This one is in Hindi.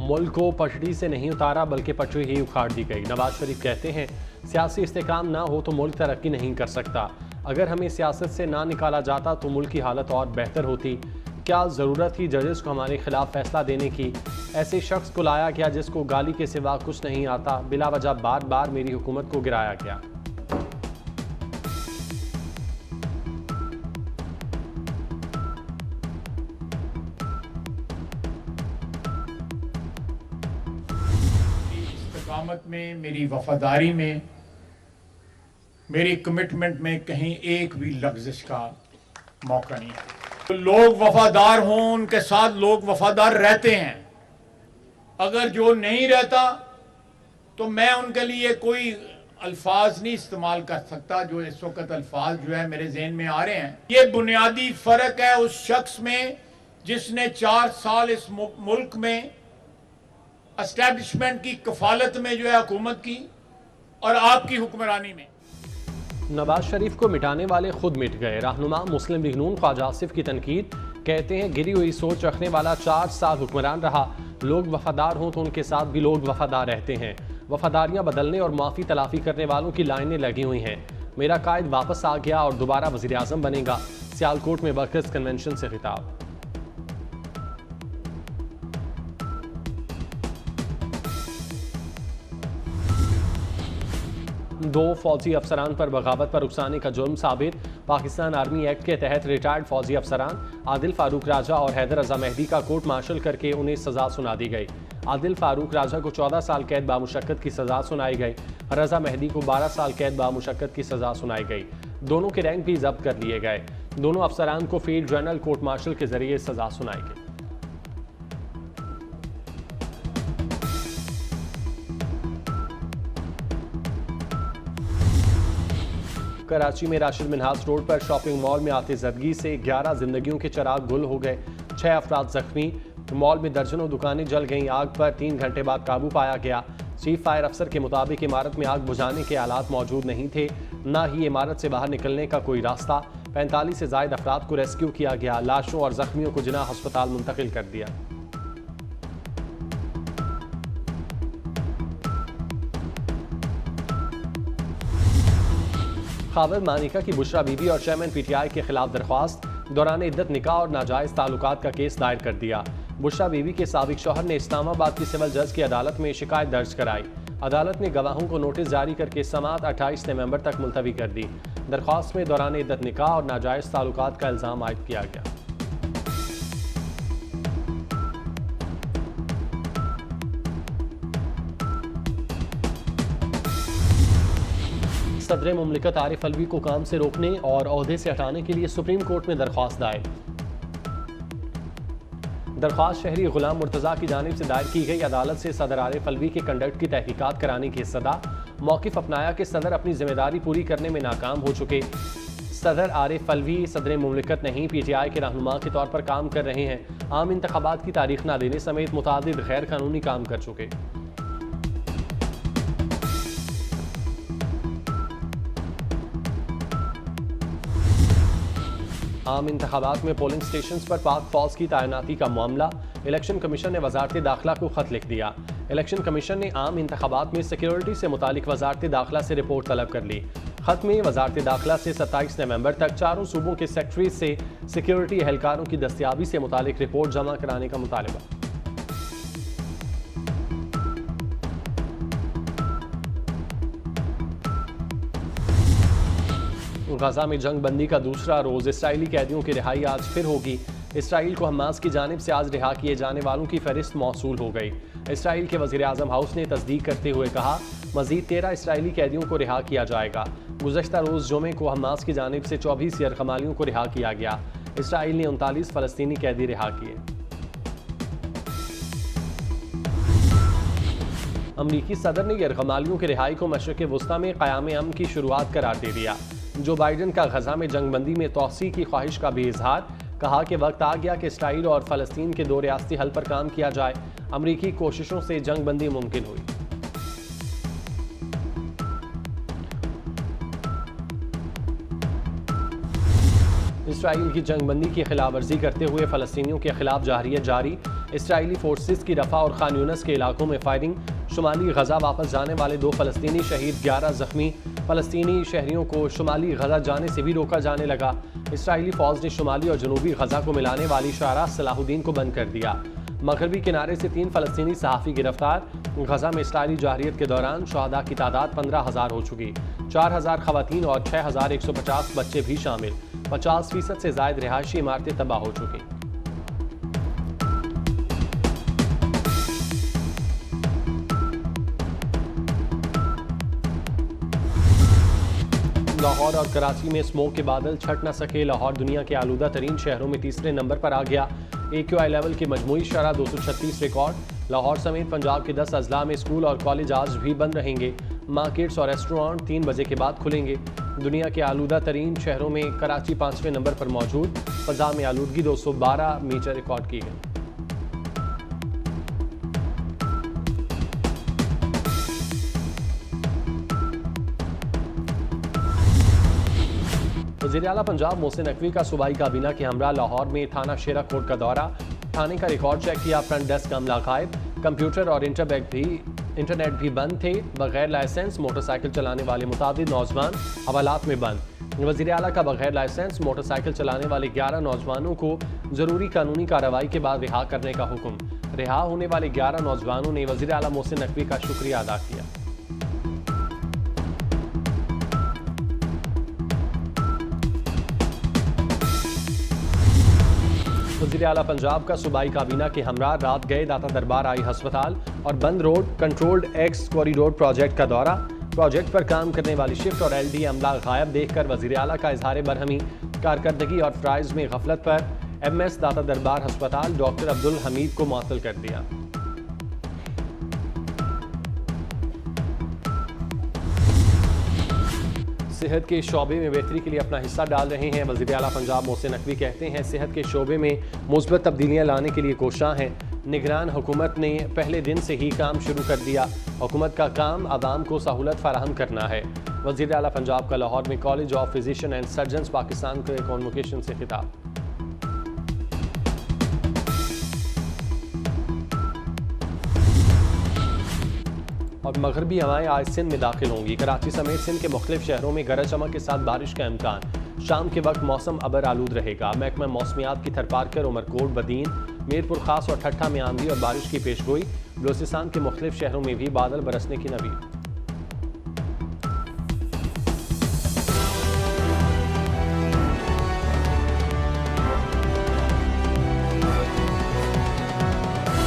मुल्क को पटड़ी से नहीं उतारा बल्कि पटड़ी ही उखाड़ दी गई। नवाज शरीफ कहते हैं सियासी इस्तेकाम ना हो तो मुल्क तरक्की नहीं कर सकता। अगर हमें सियासत से ना निकाला जाता तो मुल्क की हालत और बेहतर होती। क्या ज़रूरत थी जजेस को हमारे खिलाफ फैसला देने की? ऐसे शख्स को लाया गया जिसको गाली के सिवा कुछ नहीं आता। बिला वजह बार बार मेरी हुकूमत को गिराया गया। इस्तिकामत में, मेरी वफादारी में, मेरी कमिटमेंट में कहीं एक भी लफ्ज़िश का मौका नहीं है। तो लोग वफादार हों, उनके साथ लोग वफादार रहते हैं। अगर जो नहीं रहता तो मैं उनके लिए कोई अल्फाज नहीं इस्तेमाल कर सकता जो इस वक्त अल्फाज जो है मेरे जहन में आ रहे हैं। ये बुनियादी फर्क है उस शख्स में जिसने 4 साल इस मुल्क में एस्टैब्लिशमेंट की कफालत में जो है हुकूमत की और आपकी हुक्मरानी में। नवाज शरीफ को मिटाने वाले खुद मिट गए। रहनुमा मुस्लिम लीग नून ख्वाजा आसिफ की तनकीद, कहते हैं गिरी हुई सोच रखने वाला 4 साल हुक्मरान रहा। लोग वफादार हों तो उनके साथ भी लोग वफादार रहते हैं। वफादारियां बदलने और माफ़ी तलाफी करने वालों की लाइनें लगी हुई हैं। मेरा कायद वापस आ गया और दोबारा वज़ीर आज़म बनेगा। सियालकोट में वर्कर्स कन्वेंशन से खिताब। दो फौजी अफसरान पर बगावत पर उकसाने का जुर्म साबित। पाकिस्तान आर्मी एक्ट के तहत रिटायर्ड फौजी अफसरान आदिल फारूक राजा और हैदर रजा मेहदी का कोर्ट मार्शल करके उन्हें सजा सुना दी गई। आदिल फारूक राजा को 14 साल कैद बामुशक्कत की सजा सुनाई गई। रजा मेहदी को 12 साल कैद बामुशक्कत की सजा सुनाई गई। दोनों के रैंक भी जब्त कर लिए गए। दोनों अफसरान को फील्ड जनरल कोर्ट मार्शल के जरिए सजा सुनाई गई। कराची में राशिद मिन्हास रोड पर शॉपिंग मॉल में आतिशबाजी से 11 जिंदगियों के चिराग गुल हो गए। 6 अफराद जख्मी। मॉल में दर्जनों दुकानें जल गईं। आग पर 3 घंटे बाद काबू पाया गया। चीफ फायर अफसर के मुताबिक इमारत में आग बुझाने के आलात मौजूद नहीं थे, न ही इमारत से बाहर निकलने का कोई रास्ता। 45 से ज़ायद अफराद को रेस्क्यू किया गया। लाशों और जख्मियों को जिना अस्पताल मुंतकिल कर दिया। खावर मानिका की बुशरा बीबी और चेयरमैन पीटीआई के खिलाफ दरख्वास्त। दौरान इद्दत निकाह और नाजायज ताल्लुकात का केस दायर कर दिया। बुशरा बीबी के साबिक शौहर ने इस्लामाबाद की सिविल जज की अदालत में शिकायत दर्ज कराई। अदालत ने गवाहों को नोटिस जारी करके समाअत 28 नवंबर तक मुलतवी कर दी। दरख्वास्त में दौरान इद्दत निकाह और नाजायज ताल्लुकात का इल्ज़ाम आयद किया गया। सदर मुमलिकत आरिफ अलवी को काम से रोकने और ओहदे से हटाने के लिए सुप्रीम कोर्ट में दरख्वास्त दायर। दरख्वास्त शहरी गुलाम मुर्तज़ा की जानिब से दायर की गई। अदालत से सदर आरिफ अलवी के कंडक्ट की तहकीकात कराने की सदा। मौक़िफ़ अपनाया कि सदर अपनी जिम्मेदारी पूरी करने में नाकाम हो चुके। सदर आरिफ अलवी सदर मुमलिकत नहीं पीटीआई के रहनुमा के तौर पर काम कर रहे हैं। आम इंतखाबात की तारीख न देने समेत मुतादिद गैर कानूनी काम कर चुके। आम इंतखाबात में पोलिंग स्टेशन पर पाक फौज की तैनाती का मामला। इलेक्शन कमीशन ने वजारत दाखिला को खत लिख दिया। इलेक्शन कमीशन ने आम इंतखाबात में सिक्योरिटी से मुतालिक वजारत दाखिला से रिपोर्ट तलब कर ली। खत में वजारत दाखिला से 27 नवंबर तक चारों सूबों के सेक्रेटरी से सिक्योरिटी एहलकारों की दस्तियाबी से मुतालिक रिपोर्ट जमा कराने का मुतालबा। गजा में जंग बंदी का दूसरा रोज। इसराइली कैदियों की रिहाई आज फिर होगी। इसराइल को हमास की जानिब से आज रिहा किए जाने वालों की फहरिस्त मौसूल हो गई। इसराइल के वज़ीर आज़म हाउस ने तस्दीक करते हुए कहा मज़ीद 13 इसराइली कैदियों को रिहा किया जाएगा। गुज़श्ता रोज़ जुमे को हमास की जानिब से 24 यरगमालियों को रिहा किया गया। इसराइल ने 39 फ़लस्तीनी कैदी रिहा किए। अमरीकी सदर ने यरगमालियों की रिहाई को मशरिक़ वस्ता में क़याम अमन की शुरुआत करार दे दिया। जो बाइडन का गजा में जंगबंदी में तोसी की ख्वाहिश का भी इजहार। कहा कि वक्त आ गया कि इसराइल और फ़लस्तीन के 2 रियासती हल पर काम किया जाए। अमरीकी कोशिशों से जंगबंदी मुमकिन हुई। इसराइल की जंगबंदी की खिलाफ वर्जी करते हुए फ़लस्तीनियों के खिलाफ जाहिरियत जारी। इसराइली फोर्सेस की रफ़ा और खान यूनिस के इलाकों में फायरिंग। शुमाली गजा वापस जाने वाले 2 फ़लस्तीनी शहीद, 11 जख्मी। फ़लस्तीनी शहरियों को शुमाली गजा जाने से भी रोका जाने लगा। इसराइली फ़ौज ने शुमाली और जनूबी गजा को मिलाने वाली शाहराह सलाहुद्दीन को बंद कर दिया। मगरबी किनारे से 3 फ़लस्तीनी सहाफ़ी गिरफ्तार। गजा में इसराइली जाहिरियत के दौरान शहादा की तादाद 15,000 हो चुकी। 4,000 ख़वातीन और 6,150 बच्चे भी शामिल। 50% से ज़ायद रिहायशी इमारतें तबाह हो चुकी। लाहौर और कराची में स्मोक के बादल छट न सके। लाहौर दुनिया के आलूदा तरीन शहरों में तीसरे नंबर पर आ गया। AQI लेवल की मजमूई शरह 236 रिकॉर्ड। लाहौर समेत पंजाब के 10 अजला में स्कूल और कॉलेज आज भी बंद रहेंगे। मार्केट्स और रेस्टोरेंट 3 बजे के बाद खुलेंगे। दुनिया के आलूदा तरीन शहरों में कराची 5वें नंबर पर मौजूद। फजा में आलूदगी 212 मीटर रिकॉर्ड की गई। वज़ीर आला पंजाब मोहसिन नकवी का सूबाई काबीना के हमरा लाहौर में थाना शेरा कोट का दौरा। थाने का रिकॉर्ड चेक किया। फ्रंट डेस्क अमला गायब। कंप्यूटर और इंटरनेट भी बंद थे। बगैर लाइसेंस मोटरसाइकिल चलाने वाले मुतादिद नौजवान हवालात में बंद। वज़ीर आला का बगैर लाइसेंस मोटरसाइकिल चलाने वाले 11 नौजवानों को ज़रूरी कानूनी कार्रवाई के बाद रिहा करने का हुक्म। रिहा होने वाले 11 नौजवानों ने वज़ीर आला मोहसिन नकवी का शुक्रिया अदा किया। वज़ीर आला पंजाब का सूबाई काबीना के हमरा रात गए दाता दरबार आई हस्पताल और बंद road controlled x corridor project का दौरा। प्रोजेक्ट पर काम करने वाली शिफ्ट और LD अमला गायब देखकर वज़ीर आला का इजहार बरहमी। कारकर्दगी और फ़राइज़ में गफलत पर MS दाता दरबार हस्पताल डॉक्टर अब्दुल हमीद को मुअत्तल कर दिया। सेहत के शोबे में बेहतरी के लिए अपना हिस्सा डाल रहे हैं। वज़ीर आला पंजाब मोहसिन नकवी कहते हैं सेहत के शोबे में मुस्बत तब्दीलियाँ लाने के लिए कोशां हैं। निगरान हुकूमत ने पहले दिन से ही काम शुरू कर दिया। हुकूमत का काम आवाम को सहूलत फराहम करना है। वज़ीर आला पंजाब का लाहौर में college of physician and surgeons Pakistan के कॉन्वोकेशन से खिताब। और मगरबी हवाएं आज सिंध में दाखिल होंगी। कराची समेत सिंध के मुख्तलिफ शहरों में गरज चमक के साथ बारिश का इम्कान। शाम के वक्त मौसम अबर आलूद रहेगा। महकमा मौसमियात की थरपारकर, उमरकोट, बदीन, मीरपुर खास और ठट्ठा में आंधी और बारिश की पेशगोई। बलूचिस्तान के मुख्तलिफ शहरों में भी बादल बरसने की नवीद।